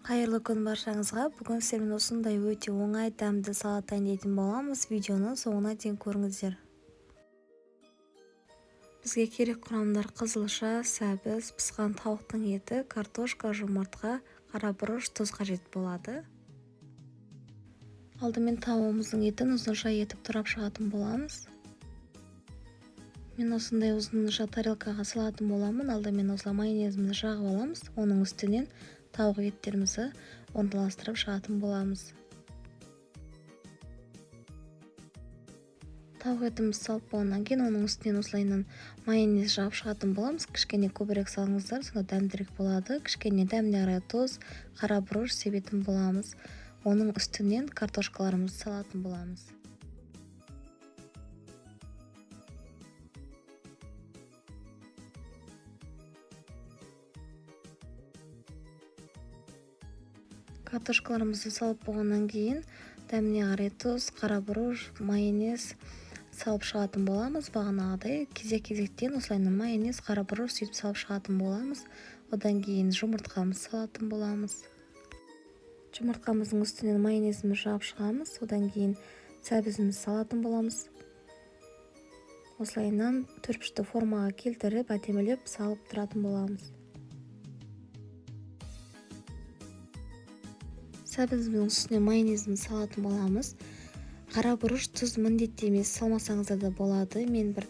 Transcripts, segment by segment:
Қайырлы күн баршаңызға. Бүгін сіздермен осындай өте оңай дәмді салат дайындайтын боламыз. Видеоны соңына дейін көріңіздер. Бізге керек құрамдар: қызылша, сәбіз, пысқан тауықтың еті, картошка, жұмыртқа, қара бұрыш, тұз қажет болады. Алдымен таумамыздың етін ұзынша етіп турап шығатын боламыз. Мен осындай ұзынша тарелкаға салатын боламын. Алдымен осылай майонезімізді жағып аламыз. Оның үстінен тауық еттерімізді орналастырып шығатын боламыз. Тауық етімізді салып болғаннан кейін оның үстінен осылайынан майонез жағып шығатын боламыз. Кішкене көбірек салыңыздар, сонда дәмдірек болады. Кішкене дәміне қарай тұз, қара бұрыш себетін боламыз. Оның үстінен картошкаларымызды салатын боламыз. Картошкаларымызды салып болғаннан кейін дәміне қарай тұз, қара бұрыш, майонез салып шығатын боламыз. Бағанағыдай кезек-кезектен осылайынан майонез, қара бұрыш сөйтіп салып шығатын боламыз. Одан кейін жұмыртқамызды салатын боламыз. Жұмыртқамыздың үстінен майонезімізді жағып шығамыз. Одан кейін сәбізімізді салатын боламыз. Осылайынан төртбұрышты формаға келтіріп, әдемілеп салып тұратын боламыз. Сәбізіміздің үстіне майонезімізді салатын боламыз. Қара бұрыш, тұз міндетті емес, салмасаңыздар да болады. Мен бір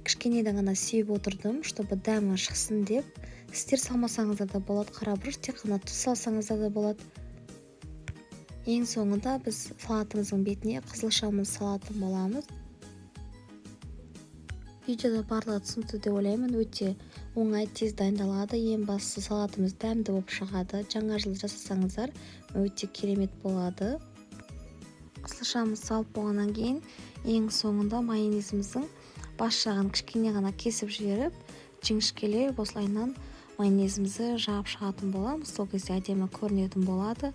кішкенеден ғана сүйіп отырдым, чтобы дәмі шықсын деп. Сіздер салмасаңыздар да болады. Қара бұрыш, тек қана тұз салсаңыздар да болады. Ең соңында біз салатымыздың бетіне қызылшамызды салатын боламыз. Видеода барлығы түсінікті деп ойлаймын. Өте оңай, тез дайындалады. Ең бастысы салатымыз дәмді болып шығады. Жаңа жыл жасасаңыздар өте керемет болады. Қызылшамызды салып болғаннан кейін ең соңында майонезіміздің бас жағын кішкене ғана кесіп жіберіп, жіңішкелеп осылайынан майонезімізді жағып шығатын боламыз. Сол кезде әдемі көрінетін болады.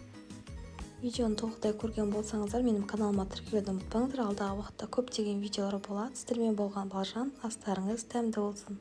Видеоны толықтай көрген болсаңыздар, менің каналыма тіркелуді ұмытпаңыздар. Алдағы уақытта көптеген видеолар болады. Сіздермен болған Балжан. Астарыңыз дәмді болсын.